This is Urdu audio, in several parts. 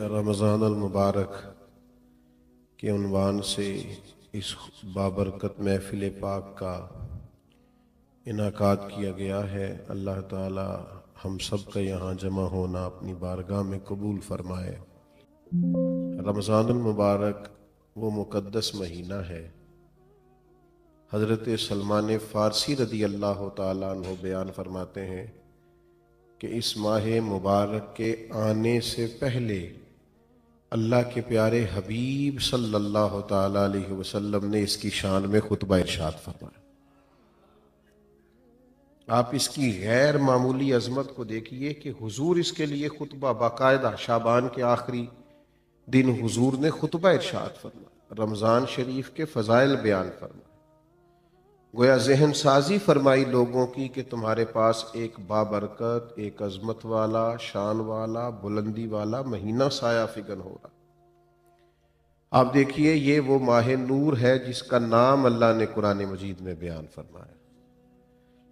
رمضان المبارک کے عنوان سے اس بابرکت محفل پاک کا انعقاد کیا گیا ہے۔ اللہ تعالی ہم سب کا یہاں جمع ہونا اپنی بارگاہ میں قبول فرمائے۔ رمضان المبارک وہ مقدس مہینہ ہے۔ حضرت سلمان فارسی رضی اللہ تعالیٰ عنہ بیان فرماتے ہیں کہ اس ماہ مبارک کے آنے سے پہلے اللہ کے پیارے حبیب صلی اللہ تعالیٰ علیہ وسلم نے اس کی شان میں خطبہ ارشاد فرمایا۔ آپ اس کی غیر معمولی عظمت کو دیکھیے کہ حضور اس کے لیے خطبہ باقاعدہ شعبان کے آخری دن حضور نے خطبہ ارشاد فرمایا، رمضان شریف کے فضائل بیان فرمایا، گویا ذہن سازی فرمائی لوگوں کی کہ تمہارے پاس ایک بابرکت، ایک عظمت والا، شان والا، بلندی والا مہینہ سایہ فگن ہو رہا۔ آپ دیکھیے یہ وہ ماہ نور ہے جس کا نام اللہ نے قرآن مجید میں بیان فرمایا،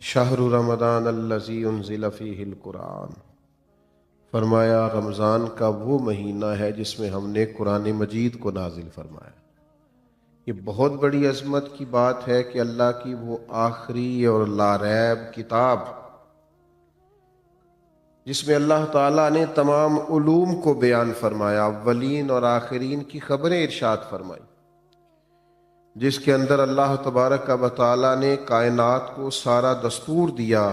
شہر رمضان الذی انزل فیہ القرآن، فرمایا رمضان کا وہ مہینہ ہے جس میں ہم نے قرآن مجید کو نازل فرمایا۔ یہ بہت بڑی عظمت کی بات ہے کہ اللہ کی وہ آخری اور لاریب کتاب جس میں اللہ تعالیٰ نے تمام علوم کو بیان فرمایا، اولین اور آخرین کی خبریں ارشاد فرمائی، جس کے اندر اللہ تبارک و تعالیٰ نے کائنات کو سارا دستور دیا،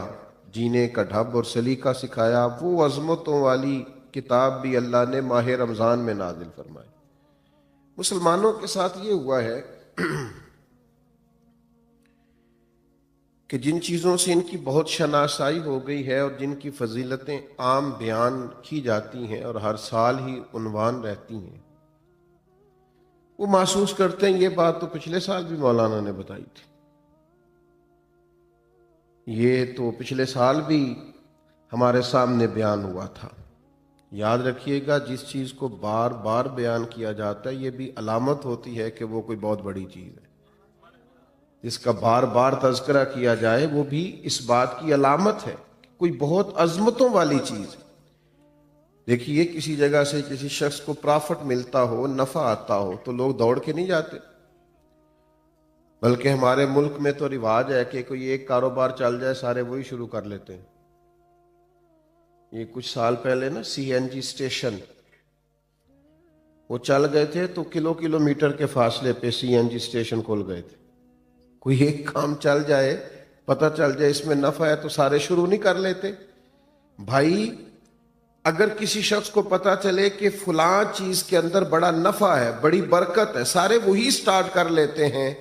جینے کا ڈھب اور سلیقہ سکھایا، وہ عظمتوں والی کتاب بھی اللہ نے ماہ رمضان میں نازل فرمائی۔ مسلمانوں کے ساتھ یہ ہوا ہے کہ جن چیزوں سے ان کی بہت شناسائی ہو گئی ہے اور جن کی فضیلتیں عام بیان کی جاتی ہیں اور ہر سال ہی عنوان رہتی ہیں، وہ محسوس کرتے ہیں یہ بات تو پچھلے سال بھی مولانا نے بتائی تھی، یہ تو پچھلے سال بھی ہمارے سامنے بیان ہوا تھا۔ یاد رکھیے گا جس چیز کو بار بار بیان کیا جاتا ہے یہ بھی علامت ہوتی ہے کہ وہ کوئی بہت بڑی چیز ہے۔ جس کا بار بار تذکرہ کیا جائے وہ بھی اس بات کی علامت ہے، کوئی بہت عظمتوں والی چیز ہے۔ دیکھیے کسی جگہ سے کسی شخص کو پرافٹ ملتا ہو، نفع آتا ہو تو لوگ دوڑ کے نہیں جاتے، بلکہ ہمارے ملک میں تو رواج ہے کہ کوئی ایک کاروبار چل جائے سارے وہی شروع کر لیتے ہیں۔ یہ کچھ سال پہلے نا سی این جی اسٹیشن وہ چل گئے تھے تو کلومیٹر کے فاصلے پہ سی این جی اسٹیشن کھول گئے تھے۔ کوئی ایک کام چل جائے، پتہ چل جائے اس میں نفع ہے تو سارے شروع نہیں کر لیتے۔ بھائی اگر کسی شخص کو پتہ چلے کہ فلاں چیز کے اندر بڑا نفع ہے، بڑی برکت ہے، سارے وہی سٹارٹ کر لیتے ہیں۔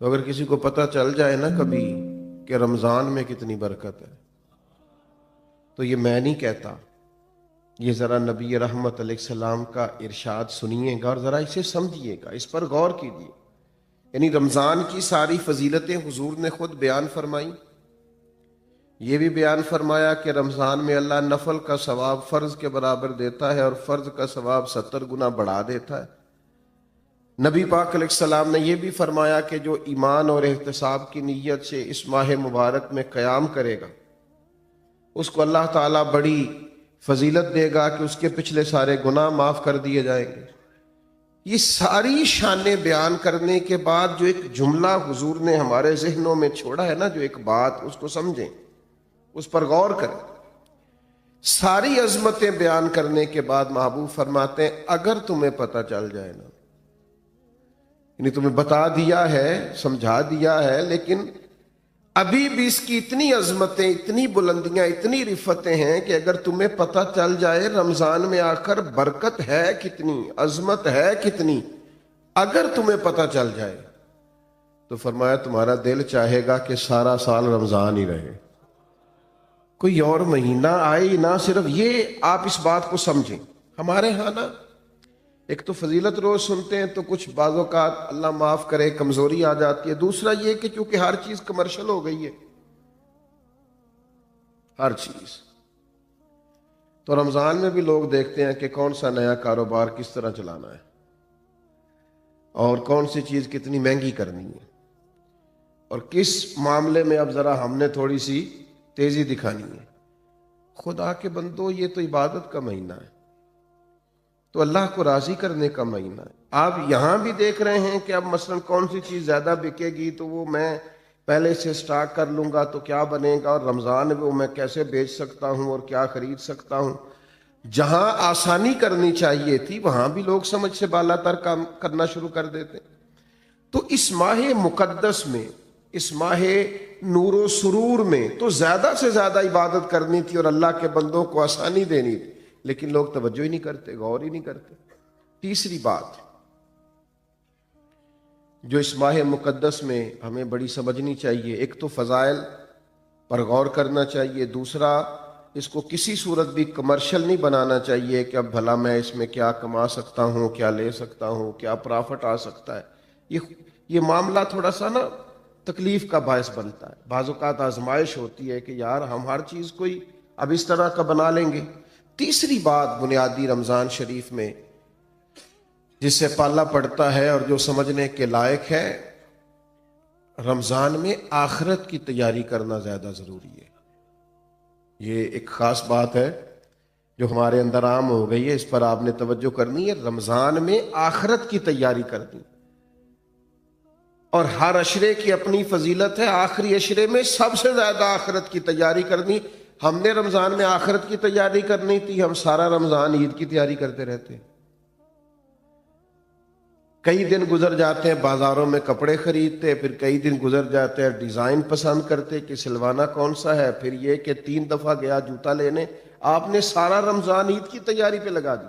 تو اگر کسی کو پتہ چل جائے نا کبھی کہ رمضان میں کتنی برکت ہے تو یہ میں نہیں کہتا، یہ ذرا نبی رحمت علیہ السلام کا ارشاد سنیے گا اور ذرا اسے سمجھیے گا، اس پر غور کیجیے۔ یعنی رمضان کی ساری فضیلتیں حضور نے خود بیان فرمائی، یہ بھی بیان فرمایا کہ رمضان میں اللہ نفل کا ثواب فرض کے برابر دیتا ہے اور فرض کا ثواب 70 گنا بڑھا دیتا ہے۔ نبی پاک علیہ السلام نے یہ بھی فرمایا کہ جو ایمان اور احتساب کی نیت سے اس ماہ مبارک میں قیام کرے گا اس کو اللہ تعالیٰ بڑی فضیلت دے گا کہ اس کے پچھلے سارے گناہ معاف کر دیے جائیں گے۔ یہ ساری شانیں بیان کرنے کے بعد جو ایک جملہ حضور نے ہمارے ذہنوں میں چھوڑا ہے نا، جو ایک بات، اس کو سمجھیں، اس پر غور کریں۔ ساری عظمتیں بیان کرنے کے بعد محبوب فرماتے ہیں اگر تمہیں پتہ چل جائے نا، یعنی تمہیں بتا دیا ہے، سمجھا دیا ہے، لیکن ابھی بھی اس کی اتنی عظمتیں، اتنی بلندیاں، اتنی رفتیں ہیں کہ اگر تمہیں پتہ چل جائے رمضان میں آ کر برکت ہے کتنی، عظمت ہے کتنی، اگر تمہیں پتہ چل جائے تو فرمایا تمہارا دل چاہے گا کہ سارا سال رمضان ہی رہے، کوئی اور مہینہ آئے ہی نہ۔ صرف یہ آپ اس بات کو سمجھیں۔ ہمارے ہاں نا ایک تو فضیلت روز سنتے ہیں تو کچھ بعض اوقات اللہ معاف کرے کمزوری آ جاتی ہے، دوسرا یہ کہ چونکہ ہر چیز کمرشل ہو گئی ہے، ہر چیز، تو رمضان میں بھی لوگ دیکھتے ہیں کہ کون سا نیا کاروبار کس طرح چلانا ہے اور کون سی چیز کتنی مہنگی کرنی ہے اور کس معاملے میں اب ذرا ہم نے تھوڑی سی تیزی دکھانی ہے۔ خدا کے بندو یہ تو عبادت کا مہینہ ہے، تو اللہ کو راضی کرنے کا مہینہ ہے۔ آپ یہاں بھی دیکھ رہے ہیں کہ اب مثلا کون سی چیز زیادہ بکے گی تو وہ میں پہلے سے سٹاک کر لوں گا تو کیا بنے گا، اور رمضان میں وہ میں کیسے بیچ سکتا ہوں اور کیا خرید سکتا ہوں۔ جہاں آسانی کرنی چاہیے تھی وہاں بھی لوگ سمجھ سے بالا تر کام کرنا شروع کر دیتے۔ تو اس ماہ مقدس میں، اس ماہ نور و سرور میں تو زیادہ سے زیادہ عبادت کرنی تھی اور اللہ کے بندوں کو آسانی دینی تھی، لیکن لوگ توجہ ہی نہیں کرتے، غور ہی نہیں کرتے۔ تیسری بات جو اس ماہ مقدس میں ہمیں بڑی سمجھنی چاہیے، ایک تو فضائل پر غور کرنا چاہیے، دوسرا اس کو کسی صورت بھی کمرشل نہیں بنانا چاہیے کہ اب بھلا میں اس میں کیا کما سکتا ہوں، کیا لے سکتا ہوں، کیا پرافٹ آ سکتا ہے۔ یہ معاملہ تھوڑا سا نا تکلیف کا باعث بنتا ہے۔ بعض اوقات آزمائش ہوتی ہے کہ یار ہم ہر چیز کوئی اب اس طرح کا بنا لیں گے۔ تیسری بات بنیادی رمضان شریف میں جس سے پالا پڑتا ہے اور جو سمجھنے کے لائق ہے، رمضان میں آخرت کی تیاری کرنا زیادہ ضروری ہے۔ یہ ایک خاص بات ہے جو ہمارے اندر عام ہو گئی ہے، اس پر آپ نے توجہ کرنی ہے۔ رمضان میں آخرت کی تیاری کرنی، اور ہر عشرے کی اپنی فضیلت ہے، آخری عشرے میں سب سے زیادہ آخرت کی تیاری کرنی۔ ہم نے رمضان میں آخرت کی تیاری کرنی تھی، ہم سارا رمضان عید کی تیاری کرتے رہتے ہیں۔ کئی دن گزر جاتے ہیں بازاروں میں کپڑے خریدتے، پھر کئی دن گزر جاتے ہیں ڈیزائن پسند کرتے کہ سلوانا کون سا ہے، پھر یہ کہ 3 دفعہ گیا جوتا لینے۔ آپ نے سارا رمضان عید کی تیاری پہ لگا دی۔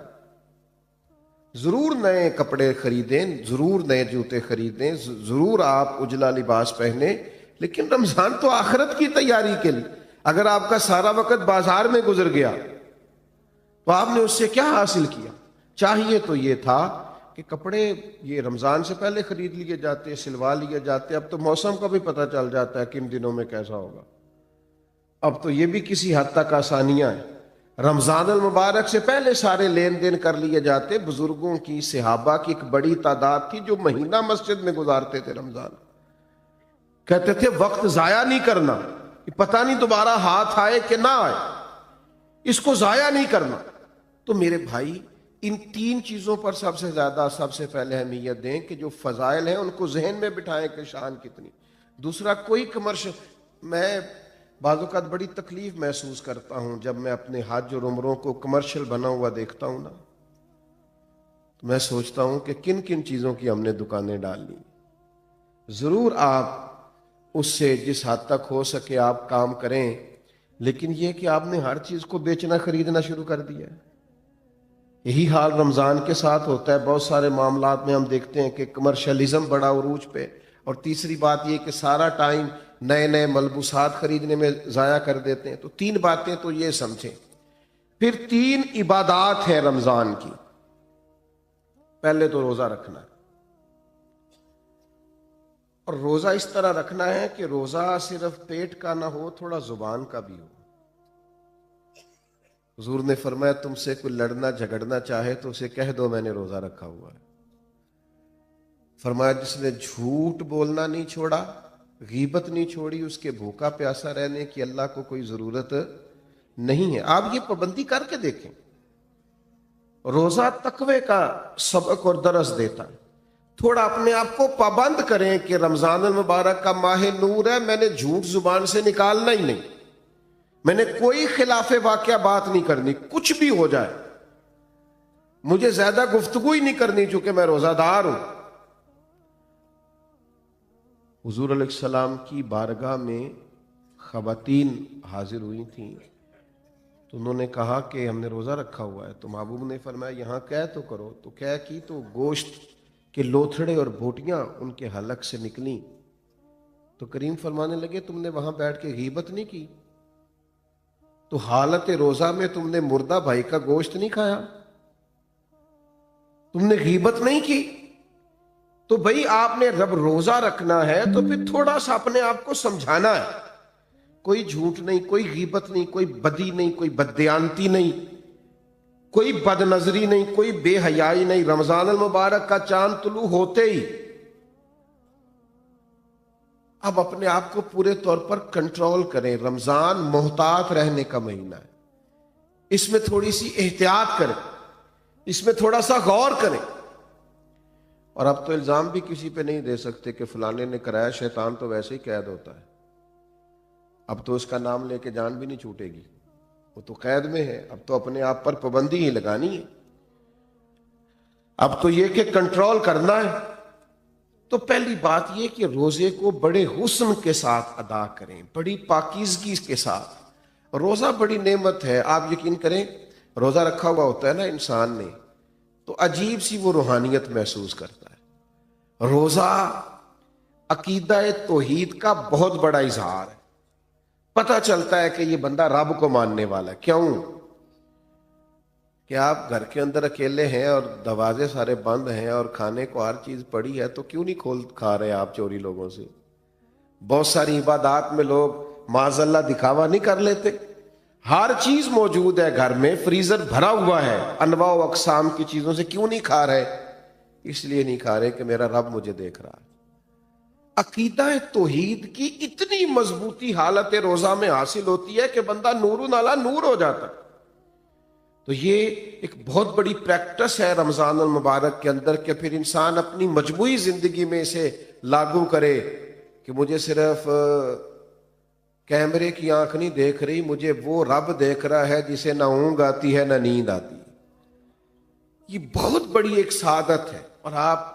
ضرور نئے کپڑے خریدیں، ضرور نئے جوتے خریدیں، ضرور آپ اجلا لباس پہنیں، لیکن رمضان تو آخرت کی تیاری کے لیے۔ اگر آپ کا سارا وقت بازار میں گزر گیا تو آپ نے اس سے کیا حاصل کیا؟ چاہیے تو یہ تھا کہ کپڑے یہ رمضان سے پہلے خرید لیے جاتے، سلوا لیے جاتے۔ اب تو موسم کا بھی پتہ چل جاتا ہے کن دنوں میں کیسا ہوگا۔ اب تو یہ بھی کسی حد تک آسانیاں ہیں۔ رمضان المبارک سے پہلے سارے لین دین کر لیے جاتے۔ بزرگوں کی، صحابہ کی ایک بڑی تعداد تھی جو مہینہ مسجد میں گزارتے تھے رمضان۔ کہتے تھے وقت ضائع نہیں کرنا، پتہ نہیں دوبارہ ہاتھ آئے کہ نہ آئے، اس کو ضائع نہیں کرنا۔ تو میرے بھائی ان 3 چیزوں پر سب سے زیادہ سب سے پہلے اہمیت دیں کہ جو فضائل ہیں ان کو ذہن میں بٹھائیں کہ شان کتنی۔ دوسرا کوئی کمرشل، میں بعض اوقات بڑی تکلیف محسوس کرتا ہوں جب میں اپنے حج اور عمروں کو کمرشل بنا ہوا دیکھتا ہوں نا، تو میں سوچتا ہوں کہ کن کن چیزوں کی ہم نے دکانیں ڈالنی۔ ضرور آپ اس سے جس حد تک ہو سکے آپ کام کریں، لیکن یہ کہ آپ نے ہر چیز کو بیچنا خریدنا شروع کر دیا ہے۔ یہی حال رمضان کے ساتھ ہوتا ہے۔ بہت سارے معاملات میں ہم دیکھتے ہیں کہ کمرشلزم بڑا عروج پہ، اور تیسری بات یہ کہ سارا ٹائم نئے نئے ملبوسات خریدنے میں ضائع کر دیتے ہیں۔ تو 3 باتیں تو یہ سمجھیں۔ پھر 3 عبادات ہیں رمضان کی۔ پہلے تو روزہ رکھنا ہے، اور روزہ اس طرح رکھنا ہے کہ روزہ صرف پیٹ کا نہ ہو، تھوڑا زبان کا بھی ہو۔ حضور نے فرمایا تم سے کوئی لڑنا جھگڑنا چاہے تو اسے کہہ دو میں نے روزہ رکھا ہوا ہے۔ فرمایا جس نے جھوٹ بولنا نہیں چھوڑا، غیبت نہیں چھوڑی، اس کے بھوکا پیاسا رہنے کی اللہ کو کوئی ضرورت نہیں ہے۔ آپ یہ پابندی کر کے دیکھیں۔ روزہ تقوی کا سبق اور درس دیتا ہے۔ تھوڑا اپنے آپ کو پابند کریں کہ رمضان المبارک کا ماہ نور ہے، میں نے جھوٹ زبان سے نکالنا ہی نہیں، میں نے کوئی خلاف واقعہ بات نہیں کرنی، کچھ بھی ہو جائے مجھے زیادہ گفتگو ہی نہیں کرنی چونکہ میں روزہ دار ہوں۔ حضور علیہ السلام کی بارگاہ میں خواتین حاضر ہوئی تھیں، تو انہوں نے کہا کہ ہم نے روزہ رکھا ہوا ہے۔ تو محبوب نے فرمایا یہاں قے تو کرو۔ تو قے کی تو گوشت کے لوتھڑے اور بوٹیاں ان کے حلق سے نکلیں۔ تو کریم فرمانے لگے تم نے وہاں بیٹھ کے غیبت نہیں کی؟ تو حالت روزہ میں تم نے مردہ بھائی کا گوشت نہیں کھایا؟ تم نے غیبت نہیں کی؟ تو بھئی آپ نے رب روزہ رکھنا ہے تو پھر تھوڑا سا اپنے آپ کو سمجھانا ہے۔ کوئی جھوٹ نہیں، کوئی غیبت نہیں، کوئی بدی نہیں، کوئی بددیانتی نہیں، کوئی بد نظری نہیں، کوئی بے حیائی نہیں۔ رمضان المبارک کا چاند طلوع ہوتے ہی اب اپنے آپ کو پورے طور پر کنٹرول کریں۔ رمضان محتاط رہنے کا مہینہ ہے، اس میں تھوڑی سی احتیاط کریں۔ اس میں تھوڑا سا غور کریں. اور اب تو الزام بھی کسی پہ نہیں دے سکتے کہ فلانے نے کرایا، شیطان تو ویسے ہی قید ہوتا ہے. اب تو اس کا نام لے کے جان بھی نہیں چھوٹے گی، وہ تو قید میں ہے. اب تو اپنے آپ پر پابندی ہی لگانی ہے. اب تو یہ کہ کنٹرول کرنا ہے. تو پہلی بات یہ کہ روزے کو بڑے حسن کے ساتھ ادا کریں، بڑی پاکیزگی کے ساتھ. روزہ بڑی نعمت ہے. آپ یقین کریں، روزہ رکھا ہوا ہوتا ہے نا انسان نے، تو عجیب سی وہ روحانیت محسوس کرتا ہے. روزہ عقیدہ توحید کا بہت بڑا اظہار ہے. پتہ چلتا ہے کہ یہ بندہ رب کو ماننے والا ہے. کیوں کہ آپ گھر کے اندر اکیلے ہیں اور دروازے سارے بند ہیں اور کھانے کو ہر چیز پڑی ہے، تو کیوں نہیں کھا رہے آپ چوری لوگوں سے؟ بہت ساری عبادات میں لوگ معاذ اللہ دکھاوا نہیں کر لیتے. ہر چیز موجود ہے گھر میں، فریزر بھرا ہوا ہے انواع و اقسام کی چیزوں سے. کیوں نہیں کھا رہے؟ اس لیے نہیں کھا رہے کہ میرا رب مجھے دیکھ رہا ہے. عقیدہ توحید کی اتنی مضبوطی حالت روزہ میں حاصل ہوتی ہے کہ بندہ نور نالا نور ہو جاتا ہے. تو یہ ایک بہت بڑی پریکٹس ہے رمضان المبارک کے اندر کہ پھر انسان اپنی مجموعی زندگی میں اسے لاگو کرے کہ مجھے صرف کیمرے کی آنکھ نہیں دیکھ رہی، مجھے وہ رب دیکھ رہا ہے جسے نہ اونگ آتی ہے نہ نیند آتی. یہ بہت بڑی ایک سعادت ہے. اور آپ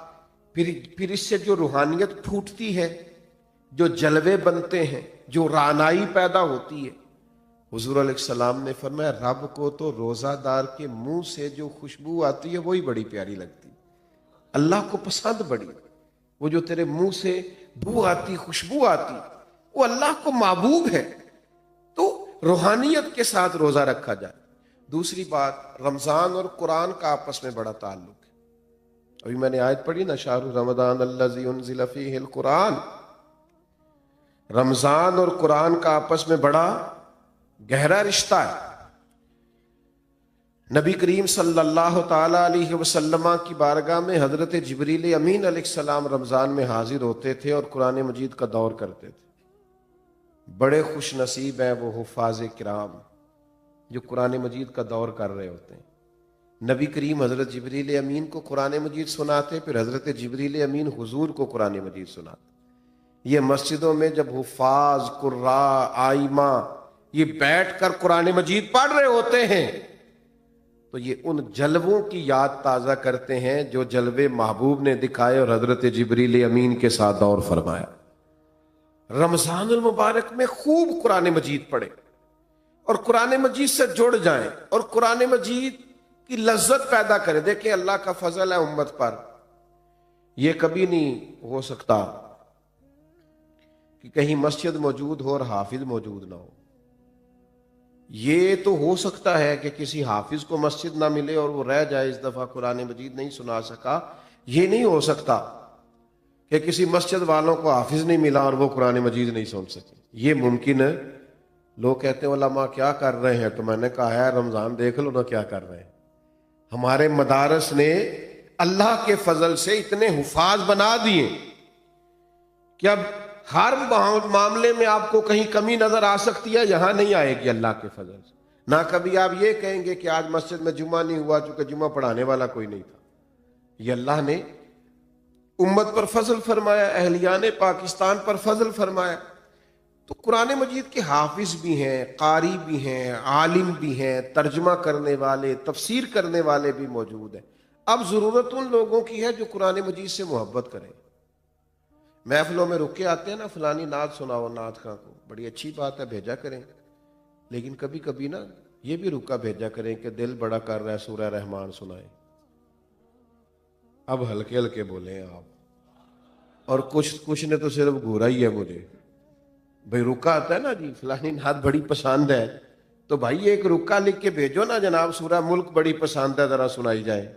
پھر اس سے جو روحانیت پھوٹتی ہے، جو جلوے بنتے ہیں، جو رعنائی پیدا ہوتی ہے. حضور علیہ السلام نے فرمایا رب کو تو روزہ دار کے منہ سے جو خوشبو آتی ہے وہی بڑی پیاری لگتی. اللہ کو پسند بڑی وہ جو تیرے منہ سے بو آتی، خوشبو آتی، وہ اللہ کو محبوب ہے. تو روحانیت کے ساتھ روزہ رکھا جائے. دوسری بات، رمضان اور قرآن کا آپس میں بڑا تعلق ہے. ابھی میں نے آیت پڑھی نا، شہر رمضان الذی انزل فیہ القرآن. رمضان اور قرآن کا آپس میں بڑا گہرا رشتہ ہے. نبی کریم صلی اللہ تعالی علیہ وسلم کی بارگاہ میں حضرت جبریل امین علیہ السلام رمضان میں حاضر ہوتے تھے اور قرآن مجید کا دور کرتے تھے. بڑے خوش نصیب ہیں وہ حفاظ کرام جو قرآن مجید کا دور کر رہے ہوتے ہیں. نبی کریم حضرت جبریل امین کو قرآن مجید سناتے، پھر حضرت جبریل امین حضور کو قرآن مجید سناتے. یہ مسجدوں میں جب حفاظ، قراء، آئمہ یہ بیٹھ کر قرآن مجید پڑھ رہے ہوتے ہیں تو یہ ان جلووں کی یاد تازہ کرتے ہیں جو جلوے محبوب نے دکھائے اور حضرت جبریل امین کے ساتھ دور فرمایا. رمضان المبارک میں خوب قرآن مجید پڑھیں اور قرآن مجید سے جڑ جائیں اور قرآن مجید کی لذت پیدا کریں. دیکھیں اللہ کا فضل ہے امت پر. یہ کبھی نہیں ہو سکتا کہ کہیں مسجد موجود ہو اور حافظ موجود نہ ہو. یہ تو ہو سکتا ہے کہ کسی حافظ کو مسجد نہ ملے اور وہ رہ جائے، اس دفعہ قرآن مجید نہیں سنا سکا. یہ نہیں ہو سکتا کہ کسی مسجد والوں کو حافظ نہیں ملا اور وہ قرآن مجید نہیں سن سکے. یہ ممکن ہے. لوگ کہتے ہیں علماء کیا کر رہے ہیں، تو میں نے کہا ہے رمضان دیکھ لو نا کیا کر رہے ہیں. ہمارے مدارس نے اللہ کے فضل سے اتنے حفاظ بنا دیے کہ اب ہر معاملے میں آپ کو کہیں کمی نظر آ سکتی ہے، یہاں نہیں آئے گی اللہ کے فضل سے. نہ کبھی آپ یہ کہیں گے کہ آج مسجد میں جمعہ نہیں ہوا چونکہ جمعہ پڑھانے والا کوئی نہیں تھا. یہ اللہ نے امت پر فضل فرمایا، اہلیان پاکستان پر فضل فرمایا. تو قرآن مجید کے حافظ بھی ہیں، قاری بھی ہیں، عالم بھی ہیں، ترجمہ کرنے والے، تفسیر کرنے والے بھی موجود ہیں. اب ضرورت ان لوگوں کی ہے جو قرآن مجید سے محبت کریں. محفلوں میں رک کے آتے ہیں نا، فلانی نعت سناؤ نعت خاں کو، بڑی اچھی بات ہے، بھیجا کریں. لیکن کبھی کبھی نا یہ بھی رکا بھیجا کریں کہ دل بڑا کر رہا ہے سورہ رحمان سنائیں. اب ہلکے ہلکے بولیں آپ. اور کچھ نے تو صرف گھورا ہی ہے مجھے. بھائی رکا آتا ہے نا جی فلانی نعت بڑی پسند ہے، تو بھائی ایک رکا لکھ کے بھیجو نا، جناب سورہ ملک بڑی پسند ہے ذرا سنائی جائے.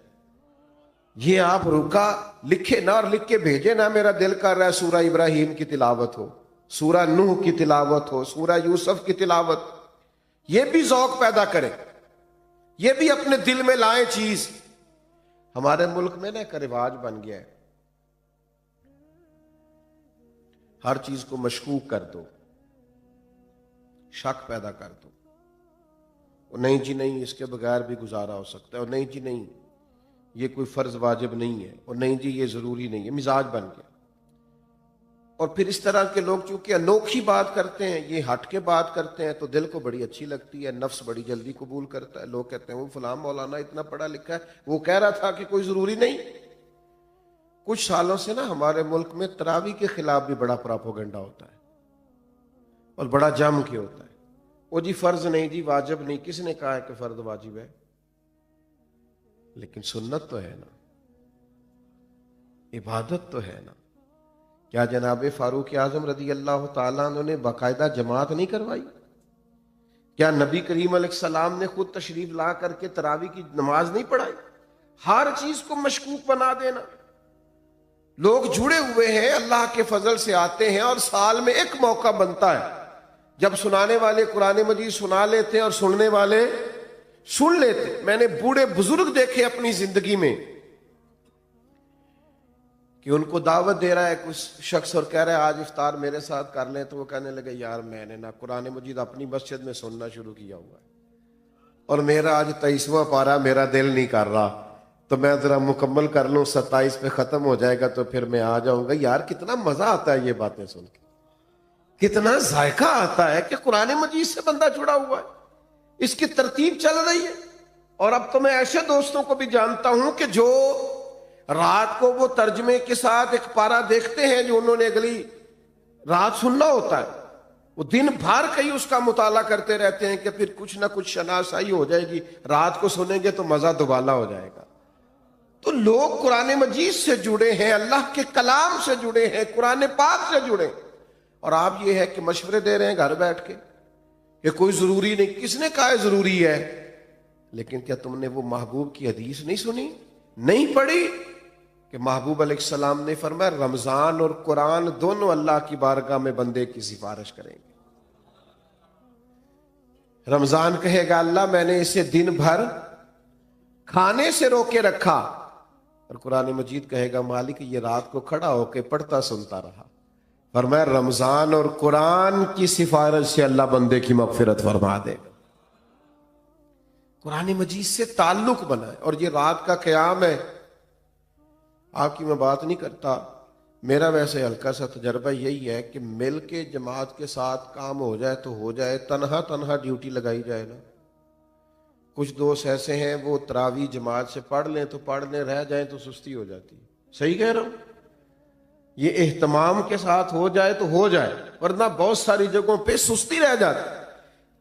یہ آپ رکا لکھے نہ اور لکھ کے بھیجے نہ، میرا دل کر رہا ہے سورہ ابراہیم کی تلاوت ہو، سورہ نوح کی تلاوت ہو، سورہ یوسف کی تلاوت. یہ بھی ذوق پیدا کرے، یہ بھی اپنے دل میں لائیں چیز. ہمارے ملک میں نا ایک رواج بن گیا ہے، ہر چیز کو مشکوک کر دو، شک پیدا کر دو. نہیں جی نہیں، اس کے بغیر بھی گزارا ہو سکتا ہے، اور نہیں جی نہیں یہ کوئی فرض واجب نہیں ہے، اور نہیں جی یہ ضروری نہیں ہے، مزاج بن گیا۔ اور پھر اس طرح کے لوگ چونکہ انوکھی بات کرتے ہیں، یہ ہٹ کے بات کرتے ہیں، تو دل کو بڑی اچھی لگتی ہے، نفس بڑی جلدی قبول کرتا ہے۔ لوگ کہتے ہیں وہ فلاں مولانا اتنا پڑھا لکھا ہے، وہ کہہ رہا تھا کہ کوئی ضروری نہیں۔ کچھ سالوں سے نا ہمارے ملک میں تراویح کے خلاف بھی بڑا پراپوگنڈا ہوتا ہے، اور بڑا جم کے ہوتا ہے۔ وہ جی فرض نہیں جی واجب نہیں، کس نے کہا ہے کہ فرض واجب ہے؟ لیکن سنت تو ہے نا، عبادت تو ہے نا۔ کیا جناب فاروق اعظم رضی اللہ تعالیٰ عنہ نے باقاعدہ جماعت نہیں کروائی؟ کیا نبی کریم علیہ السلام نے خود تشریف لا کر کے تراویح کی نماز نہیں پڑھائی؟ ہر چیز کو مشکوک بنا دینا۔ لوگ جڑے ہوئے ہیں، اللہ کے فضل سے آتے ہیں، اور سال میں ایک موقع بنتا ہے جب سنانے والے قرآن مجید سنا لیتے اور سننے والے سن لیتے۔ میں نے بوڑھے بزرگ دیکھے اپنی زندگی میں کہ ان کو دعوت دے رہا ہے کچھ شخص اور کہہ رہا ہے آج افطار میرے ساتھ کر لیں، تو وہ کہنے لگے یار میں نے نا قرآن مجید اپنی مسجد میں سننا شروع کیا ہوا ہے، اور میرا آج 23واں پارہ میرا دل نہیں کر رہا، تو میں ذرا مکمل کر لوں، 27 پہ ختم ہو جائے گا تو پھر میں آ جاؤں گا۔ یار کتنا مزہ آتا ہے یہ باتیں سن کے، کتنا ذائقہ آتا ہے کہ قرآن مجید سے بندہ جڑا ہوا ہے، اس کی ترتیب چل رہی ہے۔ اور اب تو میں ایسے دوستوں کو بھی جانتا ہوں کہ جو رات کو وہ ترجمے کے ساتھ ایک پارہ دیکھتے ہیں جو انہوں نے اگلی رات سننا ہوتا ہے، وہ دن بھر کہیں اس کا مطالعہ کرتے رہتے ہیں کہ پھر کچھ نہ کچھ شناسائی ہو جائے گی، رات کو سنیں گے تو مزہ دوبالا ہو جائے گا۔ تو لوگ قرآن مجید سے جڑے ہیں، اللہ کے کلام سے جڑے ہیں، قرآن پاک سے جڑے ہیں، اور آپ یہ ہے کہ مشورے دے رہے ہیں گھر بیٹھ کے کہ کوئی ضروری نہیں۔ کس نے کہا ہے ضروری ہے؟ لیکن کیا تم نے وہ محبوب کی حدیث نہیں سنی، نہیں پڑھی کہ محبوب علیہ السلام نے فرمایا رمضان اور قرآن دونوں اللہ کی بارگاہ میں بندے کی سفارش کریں گے۔ رمضان کہے گا اللہ میں نے اسے دن بھر کھانے سے روکے رکھا، اور قرآن مجید کہے گا مالک یہ رات کو کھڑا ہو کے پڑھتا سنتا رہا۔ فرمایا رمضان اور قرآن کی سفارش سے اللہ بندے کی مغفرت فرما دے گا۔ قرآن مجید سے تعلق بنائے۔ اور یہ رات کا قیام ہے، آپ کی میں بات نہیں کرتا، میرا ویسے ہلکا سا تجربہ یہی ہے کہ مل کے جماعت کے ساتھ کام ہو جائے تو ہو جائے، تنہا ڈیوٹی لگائی جائے نا۔ کچھ دوست ایسے ہیں وہ تراویح جماعت سے پڑھ لیں تو پڑھ لیں، رہ جائیں تو سستی ہو جاتی ہے۔ صحیح کہہ رہا ہوں؟ یہ اہتمام کے ساتھ ہو جائے تو ہو جائے، ورنہ بہت ساری جگہوں پہ سستی رہ جاتی۔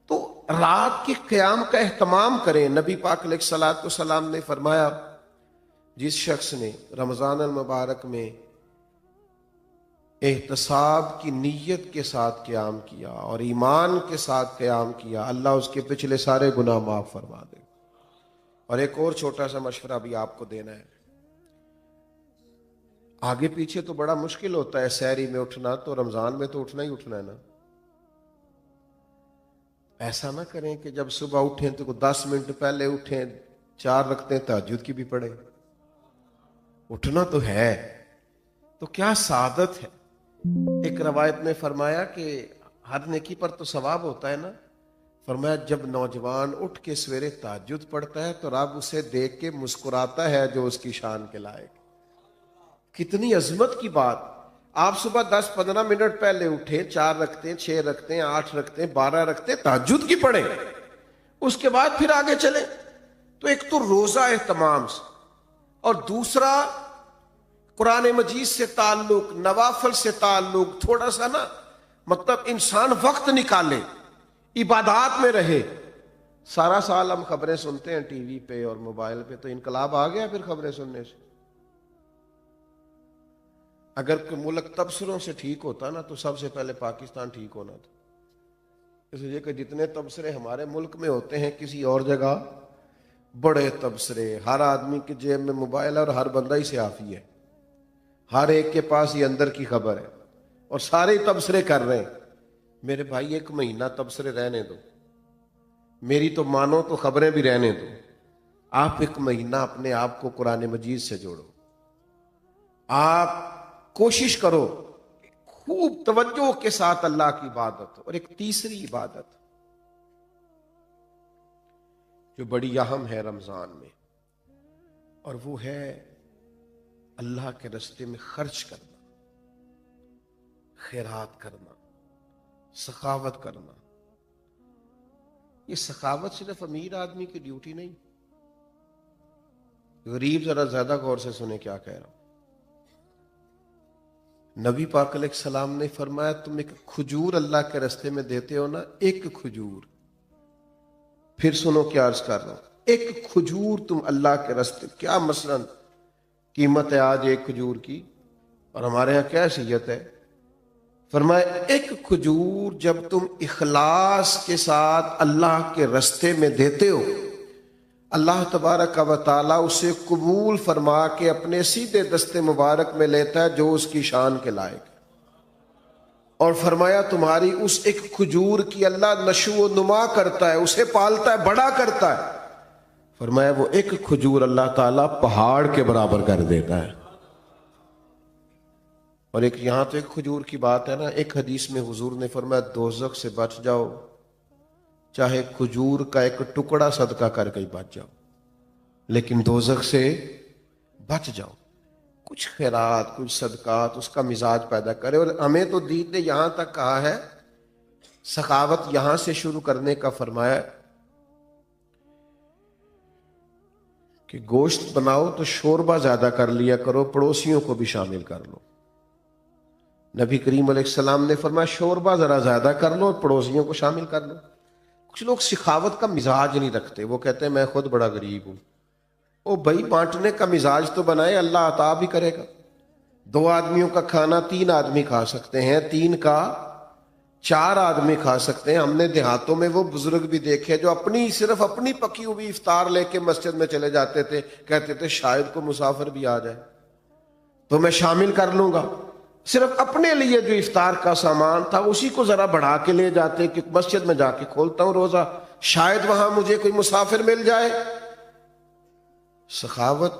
تو رات کے قیام کا اہتمام کریں۔ نبی پاک علیہ الصلوۃ والسلام نے فرمایا جس شخص نے رمضان المبارک میں احتساب کی نیت کے ساتھ قیام کیا اور ایمان کے ساتھ قیام کیا، اللہ اس کے پچھلے سارے گناہ معاف فرما دے۔ اور ایک اور چھوٹا سا مشورہ بھی آپ کو دینا ہے، آگے پیچھے تو بڑا مشکل ہوتا ہے سحری میں اٹھنا، تو رمضان میں تو اٹھنا ہی اٹھنا ہے نا۔ ایسا نہ کریں کہ جب صبح اٹھیں تو 10 منٹ پہلے اٹھیں، 4 رکعتیں تہجد کی بھی پڑھیں۔ اٹھنا تو ہے، تو کیا سعادت ہے۔ ایک روایت میں فرمایا کہ ہر نیکی پر تو ثواب ہوتا ہے نا، فرمایا جب نوجوان اٹھ کے سویرے تہجد پڑھتا ہے تو رب اسے دیکھ کے مسکراتا ہے جو اس کی شان کے لائق۔ کتنی عظمت کی بات۔ آپ صبح 10-15 منٹ پہلے اٹھیں، 4 رکعتیں، 6 رکعتیں، 8 رکعتیں، 12 رکعتیں تہجد کی پڑھیں، اس کے بعد پھر آگے چلیں۔ تو ایک تو روزہ اہتمام سے، اور دوسرا قرآن مجید سے تعلق، نوافل سے تعلق، تھوڑا سا نا مطلب انسان وقت نکالے، عبادات میں رہے۔ سارا سال ہم خبریں سنتے ہیں ٹی وی پہ اور موبائل پہ، تو انقلاب آ گیا پھر خبریں سننے سے۔ اگر کوئی ملک تبصروں سے ٹھیک ہوتا نا تو سب سے پہلے پاکستان ٹھیک ہونا تھا، اس لیے کہ جتنے تبصرے ہمارے ملک میں ہوتے ہیں کسی اور جگہ بڑے تبصرے، ہر آدمی کی جیب میں موبائل ہے اور ہر بندہ ہی صحافی ہے، ہر ایک کے پاس یہ اندر کی خبر ہے اور سارے تبصرے کر رہے ہیں۔ میرے بھائی 1 مہینہ تبصرے رہنے دو، میری تو مانو تو خبریں بھی رہنے دو۔ آپ 1 مہینہ اپنے آپ کو قرآن مجید سے جوڑو، آپ کوشش کرو خوب توجہ کے ساتھ اللہ کی عبادت۔ اور ایک تیسری عبادت جو بڑی اہم ہے رمضان میں، اور وہ ہے اللہ کے راستے میں خرچ کرنا، خیرات کرنا، سخاوت کرنا۔ یہ سخاوت صرف امیر آدمی کی ڈیوٹی نہیں، غریب ذرا زیادہ غور سے سنیں کیا کہہ رہا ہوں۔ نبی پاک علیہ السلام نے فرمایا تم ایک کھجور اللہ کے راستے میں دیتے ہو نا، ایک کھجور، پھر سنو کیا عرض کر رہا ہوں، ایک کھجور تم اللہ کے راستے، کیا مثلا قیمت ہے آج ایک کھجور کی، اور ہمارے ہاں کیا حیثیت ہے؟ فرمایا ایک کھجور جب تم اخلاص کے ساتھ اللہ کے راستے میں دیتے ہو، اللہ تبارک و تعالیٰ اسے قبول فرما کے اپنے سیدھے دست مبارک میں لیتا ہے جو اس کی شان کے لائق ہے، اور فرمایا تمہاری اس ایک کھجور کی اللہ نشو و نما کرتا ہے، اسے پالتا ہے، بڑا کرتا ہے۔ فرمایا وہ ایک کھجور اللہ تعالیٰ پہاڑ کے برابر کر دیتا ہے۔ اور ایک یہاں تو ایک کھجور کی بات ہے نا، ایک حدیث میں حضور نے فرمایا دوزخ سے بچ جاؤ، چاہے کھجور کا ایک ٹکڑا صدقہ کر کے بچ جاؤ، لیکن دوزخ سے بچ جاؤ۔ کچھ خیرات، کچھ صدقات اس کا مزاج پیدا کرے۔ اور ہمیں تو دین نے یہاں تک کہا ہے، سخاوت یہاں سے شروع کرنے کا فرمایا کہ گوشت بناؤ تو شوربہ زیادہ کر لیا کرو، پڑوسیوں کو بھی شامل کر لو۔ نبی کریم علیہ السلام نے فرمایا شوربہ ذرا زیادہ کر لو اور پڑوسیوں کو شامل کر لو۔ کچھ لوگ سخاوت کا مزاج نہیں رکھتے، وہ کہتے ہیں میں خود بڑا غریب ہوں۔ او بھائی بانٹنے کا مزاج تو بنائے، اللہ عطا بھی کرے گا۔ 2 آدمیوں کا کھانا 3 آدمی کھا سکتے ہیں، 3 کا 4 آدمی کھا سکتے ہیں۔ ہم نے دیہاتوں میں وہ بزرگ بھی دیکھے جو صرف اپنی پکی ہوئی افطار لے کے مسجد میں چلے جاتے تھے، کہتے تھے شاید کو مسافر بھی آ جائے تو میں شامل کر لوں گا۔ صرف اپنے لیے جو افطار کا سامان تھا اسی کو ذرا بڑھا کے لے جاتے کہ مسجد میں جا کے کھولتا ہوں روزہ، شاید وہاں مجھے کوئی مسافر مل جائے۔ سخاوت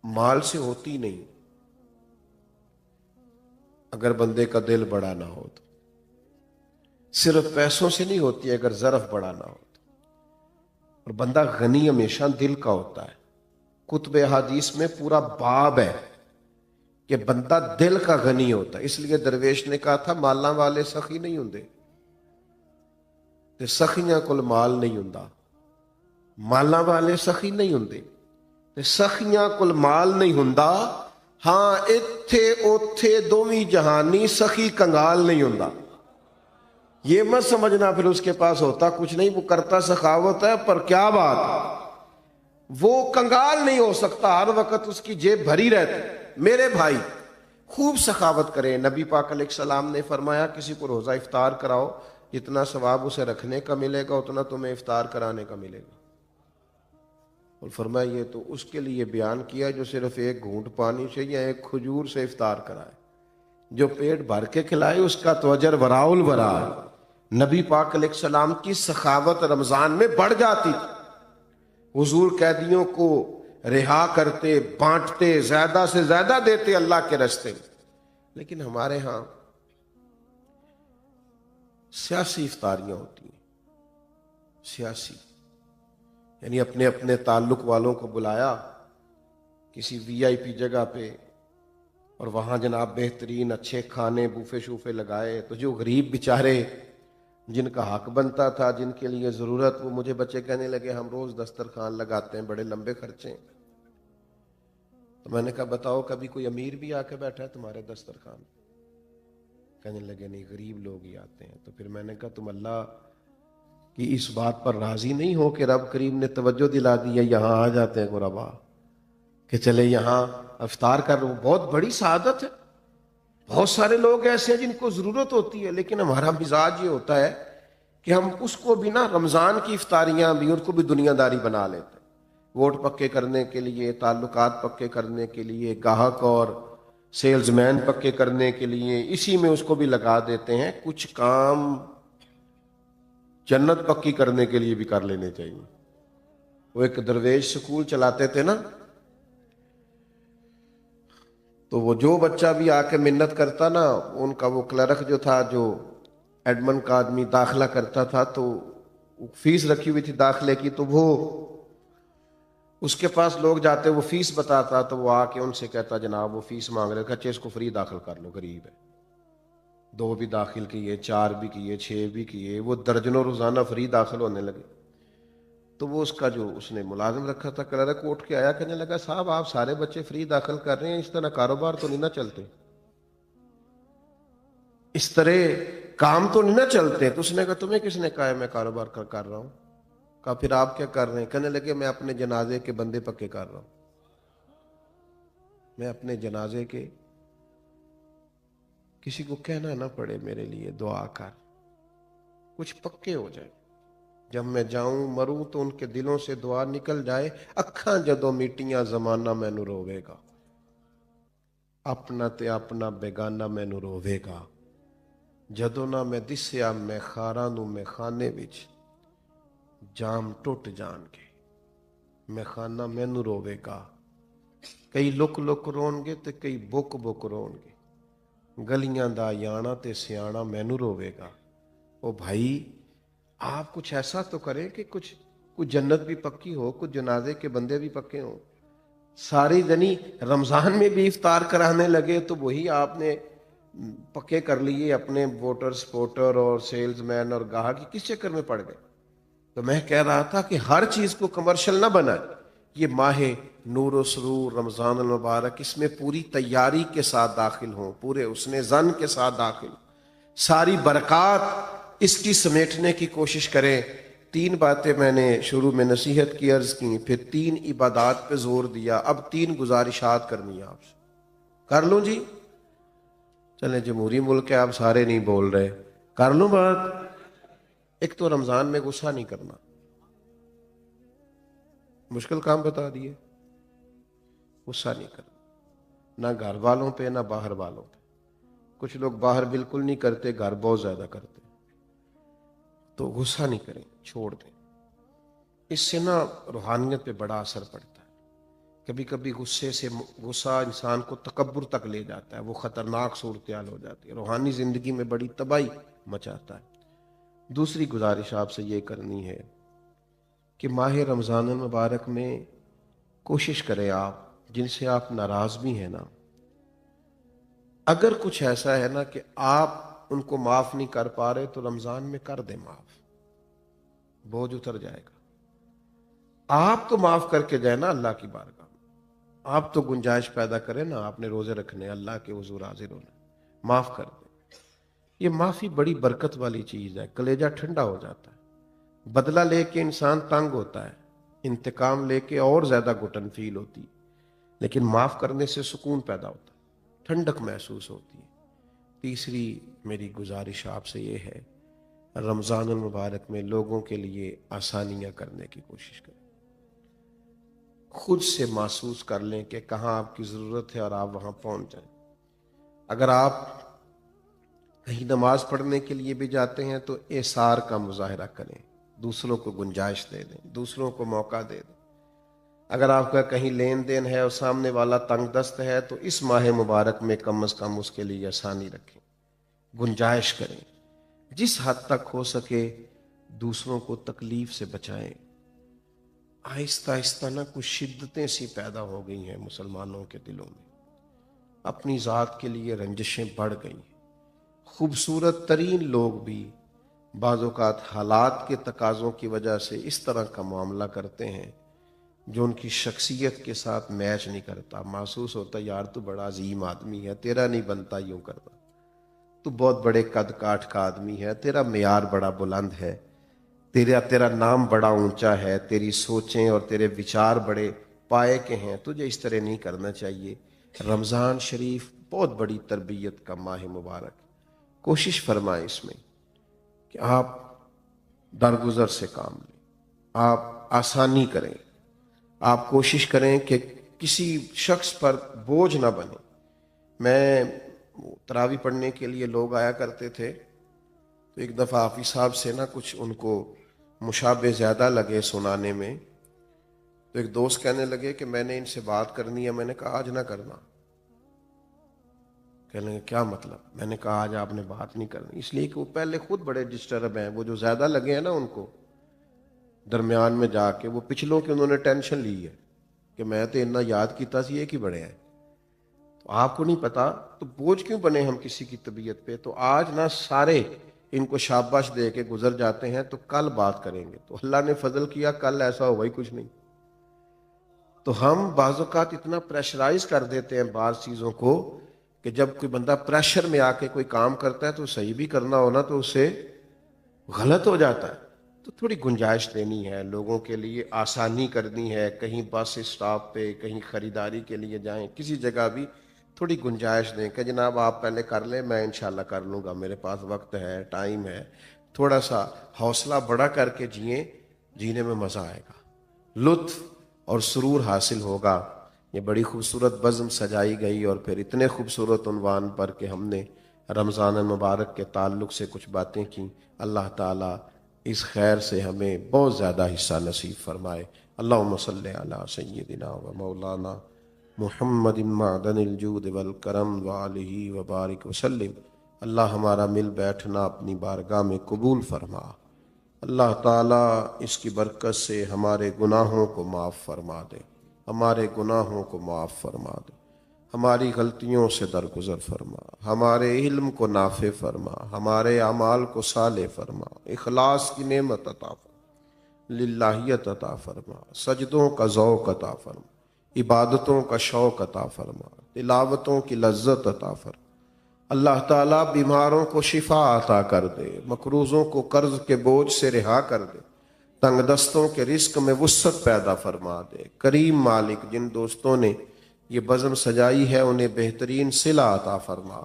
مال سے ہوتی نہیں، اگر بندے کا دل بڑا نہ ہو تو، صرف پیسوں سے نہیں ہوتی اگر ظرف بڑا نہ ہو تو۔ اور بندہ غنی ہمیشہ دل کا ہوتا ہے۔ کتب حدیث میں پورا باب ہے کہ بندہ دل کا غنی ہوتا ہے۔ اس لیے درویش نے کہا تھا مالاں والے سخی نہیں ہوندے تے سخیاں کول مال نہیں ہوندا، مالاں والے سخی نہیں ہوندے تے سخیاں کول مال نہیں ہوندا، ہاں ایتھے اوتھے دوویں جہانی سخی کنگال نہیں ہوندا۔ یہ مت سمجھنا پھر اس کے پاس ہوتا کچھ نہیں، وہ کرتا سخاوت ہے، پر کیا بات وہ کنگال نہیں ہو سکتا، ہر وقت اس کی جیب بھری رہتی۔ میرے بھائی خوب سخاوت کریں۔ نبی پاک علیہ السلام نے فرمایا کسی کو روزہ افطار کراؤ، جتنا ثواب اسے رکھنے کا ملے گا اتنا تمہیں افطار کرانے کا ملے گا۔ اور فرمایا یہ تو اس کے لیے بیان کیا جو صرف ایک گھونٹ پانی سے یا ایک کھجور سے افطار کرائے، جو پیٹ بھر کے کھلائے اس کا تو اجر وراء الورا ہے۔ نبی پاک علیہ السلام کی سخاوت رمضان میں بڑھ جاتی تھی، حضور قیدیوں کو رہا کرتے، بانٹتے، زیادہ سے زیادہ دیتے اللہ کے راستے میں۔ لیکن ہمارے ہاں سیاسی افطاریاں ہوتی ہیں، سیاسی، یعنی اپنے اپنے تعلق والوں کو بلایا کسی وی آئی پی جگہ پہ، اور وہاں جناب بہترین اچھے کھانے بوفے شوفے لگائے، تو جو غریب بیچارے جن کا حق بنتا تھا، جن کے لیے ضرورت، وہ مجھے بچے کہنے لگے ہم روز دسترخوان لگاتے ہیں، بڑے لمبے خرچے ہیں۔ تو میں نے کہا بتاؤ کبھی کوئی امیر بھی آ کے بیٹھا ہے تمہارے دسترخوان؟ کہنے لگے نہیں، غریب لوگ ہی آتے ہیں۔ تو پھر میں نے کہا تم اللہ کی اس بات پر راضی نہیں ہو کہ رب کریم نے توجہ دلا دی ہے، یہاں آ جاتے ہیں غربا، کہ چلے یہاں افطار کر رہے ہو، بہت بڑی سعادت ہے۔ بہت سارے لوگ ایسے ہیں جن کو ضرورت ہوتی ہے، لیکن ہمارا مزاج یہ ہوتا ہے کہ ہم اس کو بھی نا، رمضان کی افطاریاں بھی ان کو بھی دنیا داری بنا لیتے ہیں، ووٹ پکے کرنے کے لیے، تعلقات پکے کرنے کے لیے، گاہک اور سیلز مین پکے کرنے کے لیے، اسی میں اس کو بھی لگا دیتے ہیں۔ کچھ کام جنت پکی کرنے کے لیے بھی کر لینے چاہیے۔ وہ ایک درویش سکول چلاتے تھے نا، تو وہ جو بچہ بھی آ کے منت کرتا نا، ان کا وہ کلرک جو تھا، جو ایڈمن کا آدمی داخلہ کرتا تھا، تو فیس رکھی ہوئی تھی داخلے کی، تو وہ اس کے پاس لوگ جاتے، وہ فیس بتاتا تو وہ آ کے ان سے کہتا جناب وہ فیس مانگ رہے، کہتے اس کو فری داخل کر لو، غریب ہے، 2 بھی داخل کیے، 4 بھی کیے، 6 بھی کیے، وہ درجنوں روزانہ فری داخل ہونے لگے۔ تو وہ اس کا جو اس نے ملازم رکھا تھا کلرک اٹھ کے آیا، کہنے لگا صاحب آپ سارے بچے فری داخل کر رہے ہیں، اس طرح کاروبار تو نہیں نہ چلتے، اس طرح کام تو نہیں نہ چلتے۔ تو اس نے کہا تمہیں کس نے کہا ہے میں کاروبار کر رہا ہوں؟ کہا پھر آپ کیا کر رہے ہیں؟ کہنے لگے میں اپنے جنازے کے بندے پکے کر رہا ہوں، میں اپنے جنازے کے، کسی کو کہنا نہ پڑے میرے لیے دعا کر، کچھ پکے ہو جائے، جب میں جاؤں مروں تو ان کے دلوں سے دعا نکل جائے، اکھاں جدوں میٹیاں زمانہ مینوں روے گا، اپنا تے اپنا بیگانہ مینوں روے گا، جدوں نہ میں دسیا میں خاراں نوں میں خانے وچ، جام ٹوٹ جان کے میں خانہ مینوں روے گا، کئی لک لک رون گے تے کئی بک بک رون گے، گلیاں دا یانا تے سیانا مینوں روے گا۔ او بھائی آپ کچھ ایسا تو کریں کہ کچھ جنت بھی پکی ہو، کچھ جنازے کے بندے بھی پکے ہوں۔ ساری دنی رمضان میں بھی افطار کرانے لگے تو وہی آپ نے پکے کر لیے اپنے ووٹر سپورٹر اور سیلز مین اور گاہک، کس چکر میں پڑ گئے؟ تو میں کہہ رہا تھا کہ ہر چیز کو کمرشل نہ بنائے، یہ ماہ نور و سرور رمضان المبارک، اس میں پوری تیاری کے ساتھ داخل ہوں، پورے حسن ظن کے ساتھ داخل ہوں، ساری برکات اس کی سمیٹنے کی کوشش کریں۔ 3 باتیں میں نے شروع میں نصیحت کی عرض کی، پھر 3 عبادات پہ زور دیا، اب 3 گزارشات کرنی ہے آپ سے، کر لوں جی؟ چلیں جمہوری ملک ہے، آپ سارے نہیں بول رہے، کر لوں بات؟ ایک تو رمضان میں غصہ نہیں کرنا، مشکل کام بتا دیے، غصہ نہیں کرنا، نہ گھر والوں پہ نہ باہر والوں پہ۔ کچھ لوگ باہر بالکل نہیں کرتے، گھر بہت زیادہ کرتے، تو غصہ نہیں کریں، چھوڑ دیں، اس سے نا روحانیت پہ بڑا اثر پڑتا ہے۔ کبھی کبھی غصہ انسان کو تکبر تک لے جاتا ہے، وہ خطرناک صورتحال ہو جاتی ہے، روحانی زندگی میں بڑی تباہی مچاتا ہے۔ دوسری گزارش آپ سے یہ کرنی ہے کہ ماہ رمضان المبارک میں کوشش کریں، آپ جن سے آپ ناراض بھی ہیں نا، اگر کچھ ایسا ہے نا کہ آپ ان کو معاف نہیں کر پا رہے تو رمضان میں کر دیں معاف، بوجھ اتر جائے گا۔ آپ تو معاف کر کے جائیں نا اللہ کی بارگاہ میں، آپ تو گنجائش پیدا کریں نا، آپ نے روزے رکھنے، اللہ کے حضور حاضر ہونا، معاف کر دیں۔ یہ معافی بڑی برکت والی چیز ہے، کلیجہ ٹھنڈا ہو جاتا ہے۔ بدلہ لے کے انسان تنگ ہوتا ہے، انتقام لے کے اور زیادہ گھٹن فیل ہوتی ہے، لیکن معاف کرنے سے سکون پیدا ہوتا ہے، ٹھنڈک محسوس ہوتی ہے۔ تیسری میری گزارش آپ سے یہ ہے، رمضان المبارک میں لوگوں کے لیے آسانیاں کرنے کی کوشش کریں، خود سے محسوس کر لیں کہ کہاں آپ کی ضرورت ہے اور آپ وہاں پہنچ جائیں۔ اگر آپ کہیں نماز پڑھنے کے لیے بھی جاتے ہیں تو ایثار کا مظاہرہ کریں، دوسروں کو گنجائش دے دیں، دوسروں کو موقع دے دیں۔ اگر آپ کا کہیں لین دین ہے اور سامنے والا تنگ دست ہے تو اس ماہ مبارک میں کم از کم اس کے لیے آسانی رکھیں، گنجائش کریں، جس حد تک ہو سکے دوسروں کو تکلیف سے بچائیں۔ آہستہ آہستہ نا کچھ شدتیں سی پیدا ہو گئی ہیں مسلمانوں کے دلوں میں، اپنی ذات کے لیے رنجشیں بڑھ گئی ہیں، خوبصورت ترین لوگ بھی بعض اوقات حالات کے تقاضوں کی وجہ سے اس طرح کا معاملہ کرتے ہیں جو ان کی شخصیت کے ساتھ میچ نہیں کرتا۔ محسوس ہوتا یار تو بڑا عظیم آدمی ہے، تیرا نہیں بنتا یوں کرنا، تو بہت بڑے قد کاٹھ کا آدمی ہے، تیرا معیار بڑا بلند ہے، تیرا نام بڑا اونچا ہے، تیری سوچیں اور تیرے وچار بڑے پائے کے ہیں، تجھے اس طرح نہیں کرنا چاہیے۔ رمضان شریف بہت بڑی تربیت کا ماہ مبارک، کوشش فرمائیں اس میں کہ آپ درگزر سے کام لیں، آپ آسانی کریں، آپ کوشش کریں کہ کسی شخص پر بوجھ نہ بنے۔ میں تراویح پڑھنے کے لیے لوگ آیا کرتے تھے تو ایک دفعہ حافظ صاحب سے نا کچھ ان کو مشابہ زیادہ لگے سنانے میں، تو ایک دوست کہنے لگے کہ میں نے ان سے بات کرنی ہے، میں نے کہا آج نہ کرنا۔ کہنے لگے کیا مطلب؟ میں نے کہا آج آپ نے بات نہیں کرنی، اس لیے کہ وہ پہلے خود بڑے ڈسٹرب ہیں، وہ جو زیادہ لگے ہیں نا ان کو درمیان میں جا کے، وہ پچھلوں کی انہوں نے ٹینشن لی ہے، کہ میں تو اتنا یاد کیتا سی یہ کی بڑے ہیں، تو آپ کو نہیں پتا تو بوجھ کیوں بنے ہم کسی کی طبیعت پہ؟ تو آج نہ سارے ان کو شاباش دے کے گزر جاتے ہیں، تو کل بات کریں گے، تو اللہ نے فضل کیا کل ایسا ہوا ہی کچھ نہیں۔ تو ہم بعض اوقات اتنا پریشرائز کر دیتے ہیں بعض چیزوں کو کہ جب کوئی بندہ پریشر میں آ کے کوئی کام کرتا ہے تو صحیح بھی کرنا ہونا تو اسے غلط ہو جاتا ہے۔ تو تھوڑی گنجائش دینی ہے لوگوں کے لیے، آسانی کرنی ہے، کہیں بس اسٹاپ پہ، کہیں خریداری کے لیے جائیں، کسی جگہ بھی تھوڑی گنجائش دیں کہ جناب آپ پہلے کر لیں، میں انشاءاللہ کر لوں گا، میرے پاس وقت ہے، ٹائم ہے۔ تھوڑا سا حوصلہ بڑا کر کے جئیں، جینے میں مزہ آئے گا، لطف اور سرور حاصل ہوگا۔ یہ بڑی خوبصورت بزم سجائی گئی اور پھر اتنے خوبصورت عنوان پر کہ ہم نے رمضان المبارک کے تعلق سے کچھ باتیں کی۔ اللہ تعالیٰ اس خیر سے ہمیں بہت زیادہ حصہ نصیب فرمائے۔ اللہم صلی علی سیدنا و مولانا محمد معدن الجود والکرم وآلہ وبارک وسلم۔ اللہ ہمارا مل بیٹھنا اپنی بارگاہ میں قبول فرما۔ اللہ تعالیٰ اس کی برکت سے ہمارے گناہوں کو معاف فرما دے، ہمارے گناہوں کو معاف فرما دے، ہماری غلطیوں سے درگزر فرما، ہمارے علم کو نافع فرما، ہمارے اعمال کو صالح فرما، اخلاص کی نعمت عطا فرما، للہیت عطا فرما، سجدوں کا ذوق عطا فرما، عبادتوں کا شوق عطا فرما، تلاوتوں کی لذت عطا فرما۔ اللہ تعالیٰ بیماروں کو شفا عطا کر دے، مقروضوں کو قرض کے بوجھ سے رہا کر دے، تنگ دستوں کے رزق میں وسعت پیدا فرما دے۔ کریم مالک، جن دوستوں نے یہ بزم سجائی ہے انہیں بہترین صلہ عطا فرما۔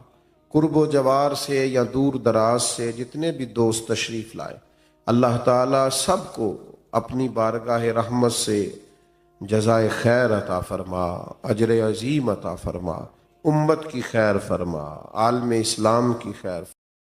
قرب و جوار سے یا دور دراز سے جتنے بھی دوست تشریف لائے، اللہ تعالیٰ سب کو اپنی بارگاہ رحمت سے جزائے خیر عطا فرما، اجر عظیم عطا فرما، امت کی خیر فرما، عالم اسلام کی خیر فرما۔